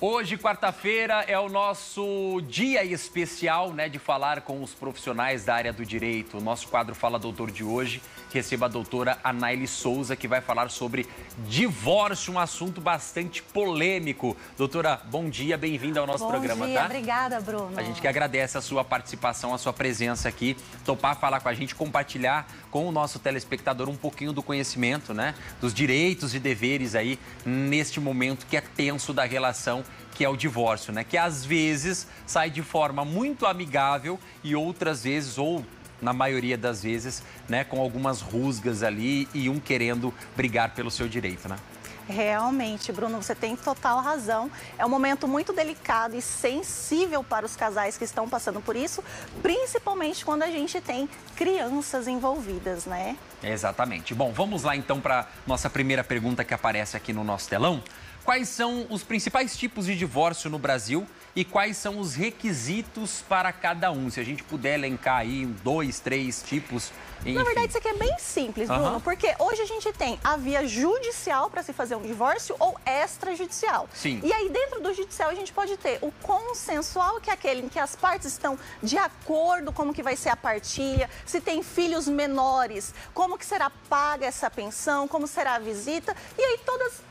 Hoje, quarta-feira, é o nosso dia especial, né, de falar com os profissionais da área do direito. O nosso quadro Fala Doutor de hoje receba a doutora Anaíli Souza, que vai falar sobre divórcio, um assunto bastante polêmico. Doutora, bom dia, bem-vinda ao nosso programa, Bom dia, tá? Obrigada, Bruno. A gente que agradece a sua participação, a sua presença aqui, topar falar com a gente, compartilhar com o nosso telespectador um pouquinho do conhecimento, né, dos direitos e deveres aí neste momento que é tenso da relação, que é o divórcio, né? Que às vezes sai de forma muito amigável e outras vezes, ou na maioria das vezes, né, com algumas rusgas ali e um querendo brigar pelo seu direito, né? Realmente, Bruno, você tem total razão. É um momento muito delicado e sensível para os casais que estão passando por isso, principalmente quando a gente tem crianças envolvidas, né? Exatamente. Bom, vamos lá então para nossa primeira pergunta que aparece aqui no nosso telão. Quais são os principais tipos de divórcio no Brasil e quais são os requisitos para cada um? Se a gente puder elencar aí 2, 3 tipos. Enfim. Na verdade, isso aqui é bem simples, Bruno, porque hoje a gente tem a via judicial para se fazer um divórcio ou extrajudicial. Sim. E aí, dentro do judicial, a gente pode ter o consensual, que é aquele em que as partes estão de acordo como que vai ser a partilha, se tem filhos menores, como que será paga essa pensão, como será a visita, e aí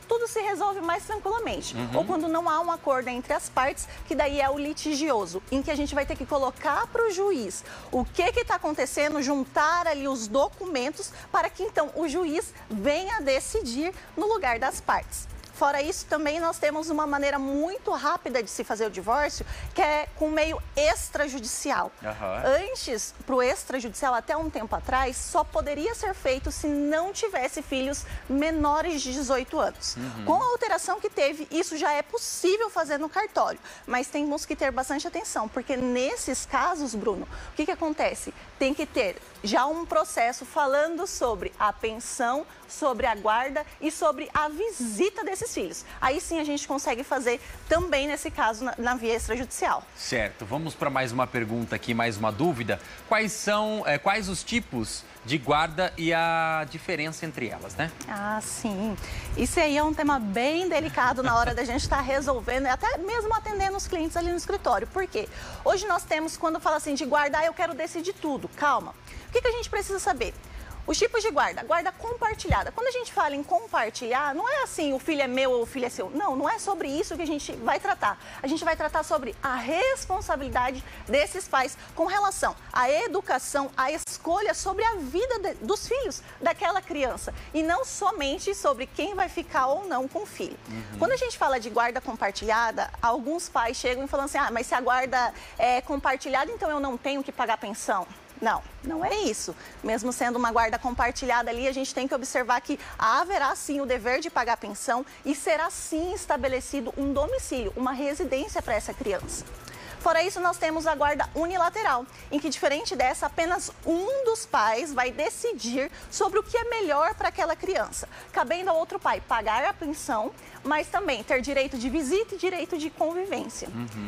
tudo se resolve mais tranquilamente. Ou quando não há um acordo entre as partes, que daí é o litigioso, em que a gente vai ter que colocar para o juiz o que está acontecendo, juntar ali os documentos para que então o juiz venha decidir no lugar das partes. Fora isso, também nós temos uma maneira muito rápida de se fazer o divórcio, que é com meio extrajudicial. Antes, para o extrajudicial, até um tempo atrás, só poderia ser feito se não tivesse filhos menores de 18 anos. Com a alteração que teve, isso já é possível fazer no cartório. Mas temos que ter bastante atenção, porque nesses casos, Bruno, o que acontece? Tem que ter já um processo falando sobre a pensão, sobre a guarda e sobre a visita desses filhos. Aí sim a gente consegue fazer também, nesse caso, na via extrajudicial. Certo. Vamos para mais uma pergunta aqui, mais uma dúvida. Quais os tipos de guarda e a diferença entre elas, né? Ah, sim. Isso aí é um tema bem delicado na hora da gente estar resolvendo e até mesmo atendendo os clientes ali no escritório. Por quê? Hoje nós temos, quando fala assim de guarda, eu quero decidir tudo. Calma. O que a gente precisa saber? Os tipos de guarda, guarda compartilhada. Quando a gente fala em compartilhar, não é assim, o filho é meu ou o filho é seu. Não, não é sobre isso que a gente vai tratar. A gente vai tratar sobre a responsabilidade desses pais com relação à educação, à escolha sobre a vida dos filhos daquela criança. E não somente sobre quem vai ficar ou não com o filho. Quando a gente fala de guarda compartilhada, alguns pais chegam e falam assim, mas se a guarda é compartilhada, então eu não tenho que pagar pensão. Não, não é isso. Mesmo sendo uma guarda compartilhada ali, a gente tem que observar que haverá sim o dever de pagar pensão e será sim estabelecido um domicílio, uma residência para essa criança. Fora isso, nós temos a guarda unilateral, em que, diferente dessa, apenas um dos pais vai decidir sobre o que é melhor para aquela criança, cabendo ao outro pai pagar a pensão, mas também ter direito de visita e direito de convivência.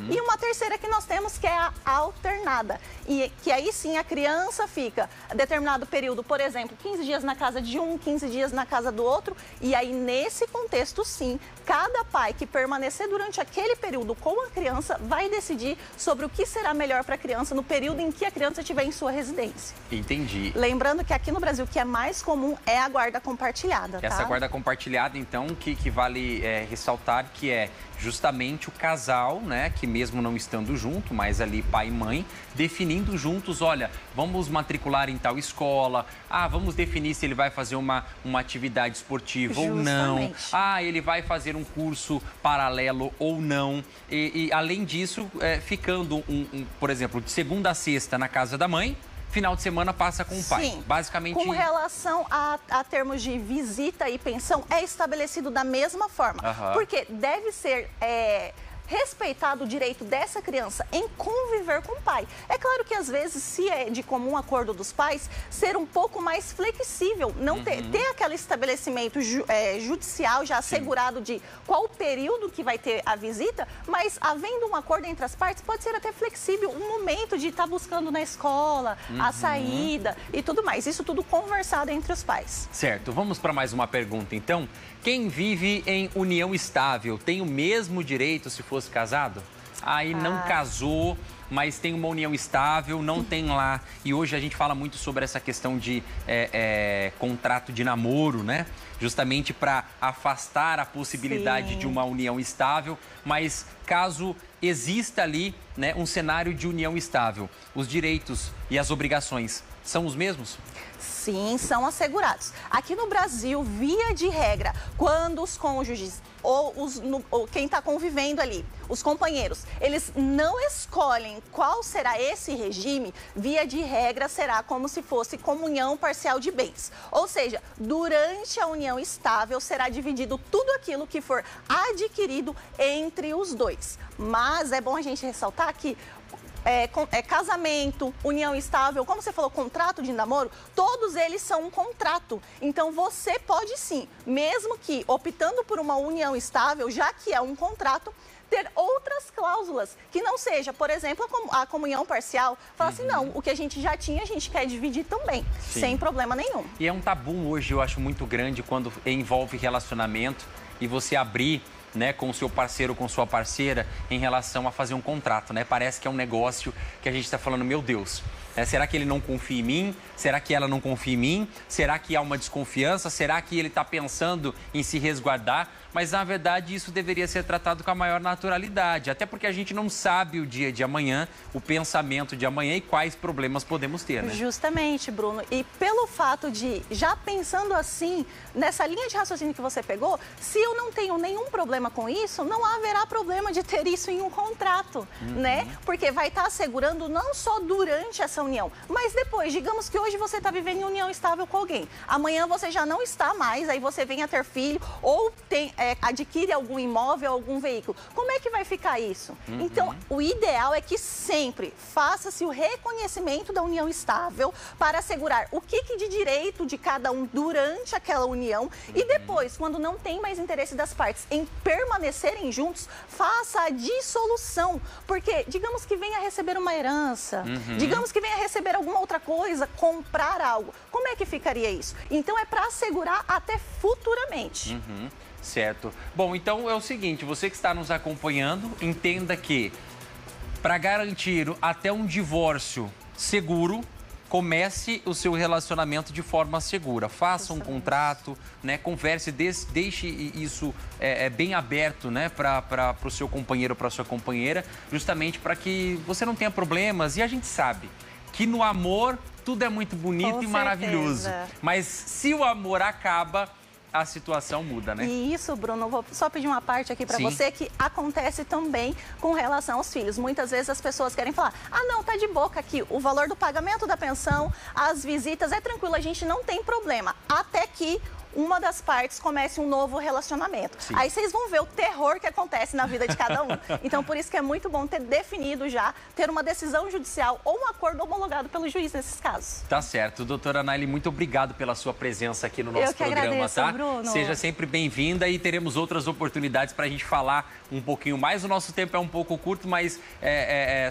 E uma terceira que nós temos, que é a alternada, e que aí sim a criança fica determinado período, por exemplo, 15 dias na casa de um, 15 dias na casa do outro, e aí nesse contexto sim, cada pai que permanecer durante aquele período com a criança vai decidir sobre o que será melhor para a criança no período em que a criança estiver em sua residência. Entendi. Lembrando que aqui no Brasil o que é mais comum é a guarda compartilhada, tá? Essa guarda compartilhada, então, que vale ressaltar que é justamente o casal, né, que mesmo não estando junto, mas ali pai e mãe, definindo juntos, olha, vamos matricular em tal escola, vamos definir se ele vai fazer uma atividade esportiva ou não, ele vai fazer um curso paralelo ou não, e além disso, ficando, por exemplo, de segunda a sexta na casa da mãe, final de semana passa com o pai. Sim. Basicamente. Com relação a termos de visita e pensão, é estabelecido da mesma forma. Porque deve ser respeitado o direito dessa criança em conviver com o pai. É claro que às vezes, se é de comum acordo dos pais, ser um pouco mais flexível, não ter aquele estabelecimento judicial já assegurado de qual o período que vai ter a visita, mas havendo um acordo entre as partes, pode ser até flexível um momento de estar buscando na escola, a saída e tudo mais. Isso tudo conversado entre os pais. Certo, vamos para mais uma pergunta então. Quem vive em união estável tem o mesmo direito se fosse casado? Aí não casou, mas tem uma união estável, não tem lá. E hoje a gente fala muito sobre essa questão de contrato de namoro, né? Justamente para afastar a possibilidade de uma união estável. Mas caso exista ali, né, um cenário de união estável, os direitos e as obrigações são os mesmos? Sim, são assegurados. Aqui no Brasil, via de regra, quando os cônjuges ou quem está convivendo ali, os companheiros, eles não escolhem qual será esse regime, via de regra será como se fosse comunhão parcial de bens. Ou seja, durante a união estável será dividido tudo aquilo que for adquirido entre os dois. Mas é bom a gente ressaltar que casamento, união estável, como você falou, contrato de namoro, todos eles são um contrato. Então, você pode sim, mesmo que optando por uma união estável, já que é um contrato, ter outras cláusulas, que não seja, por exemplo, a comunhão parcial, falar assim, não, o que a gente já tinha, a gente quer dividir também, sem problema nenhum. E é um tabu hoje, eu acho muito grande, quando envolve relacionamento e você abrir, né, com o seu parceiro, com sua parceira, em relação a fazer um contrato, né? Parece que é um negócio que a gente está falando, meu Deus, será que ele não confia em mim? Será que ela não confia em mim? Será que há uma desconfiança? Será que ele está pensando em se resguardar? Mas, na verdade, isso deveria ser tratado com a maior naturalidade, até porque a gente não sabe o dia de amanhã, o pensamento de amanhã e quais problemas podemos ter, né? Justamente, Bruno. E pelo fato de, já pensando assim, nessa linha de raciocínio que você pegou, se eu não tenho nenhum problema com isso, não haverá problema de ter isso em um contrato, né? Porque vai estar assegurando não só durante essa união, mas depois, digamos que hoje você está vivendo em união estável com alguém, amanhã você já não está mais, aí você vem a ter filho ou adquire algum imóvel, algum veículo. Como é que vai ficar isso? Então, o ideal é que sempre faça-se o reconhecimento da união estável para assegurar o que de direito de cada um durante aquela união e depois, quando não tem mais interesse das partes em permanecerem juntos, faça a dissolução. Porque, digamos que venha receber uma herança, digamos que venha receber alguma outra coisa, comprar algo. Como é que ficaria isso? Então, é para assegurar até futuramente. Certo. Bom, então é o seguinte, você que está nos acompanhando, entenda que para garantir até um divórcio seguro, comece o seu relacionamento de forma segura. Faça um contrato, né? Converse, deixe isso bem aberto, né? Para o seu companheiro ou para a sua companheira, justamente para que você não tenha problemas. E a gente sabe que no amor tudo é muito bonito e maravilhoso. Mas se o amor acaba, a situação muda, né? E isso, Bruno, vou só pedir uma parte aqui para você, que acontece também com relação aos filhos. Muitas vezes as pessoas querem falar, não, tá de boca aqui, o valor do pagamento da pensão, as visitas, é tranquilo, a gente não tem problema. Até que uma das partes comece um novo relacionamento. Aí vocês vão ver o terror que acontece na vida de cada um. Então, por isso que é muito bom ter definido já, ter uma decisão judicial ou um acordo homologado pelo juiz nesses casos. Tá certo. Doutora Anaíli, muito obrigado pela sua presença aqui no nosso programa, agradeço, tá? Bruno. Seja sempre bem-vinda e teremos outras oportunidades para a gente falar um pouquinho mais. O nosso tempo é um pouco curto, mas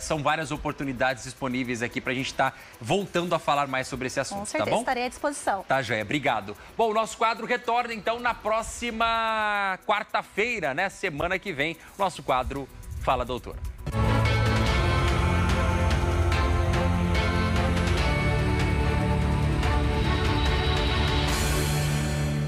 são várias oportunidades disponíveis aqui para a gente estar voltando a falar mais sobre esse assunto, Com certeza, tá bom? estarei à disposição. Tá, joia. Obrigado. Bom, o nosso quadro retorna, então, na próxima quarta-feira, né? Semana que vem, nosso quadro Fala Doutora.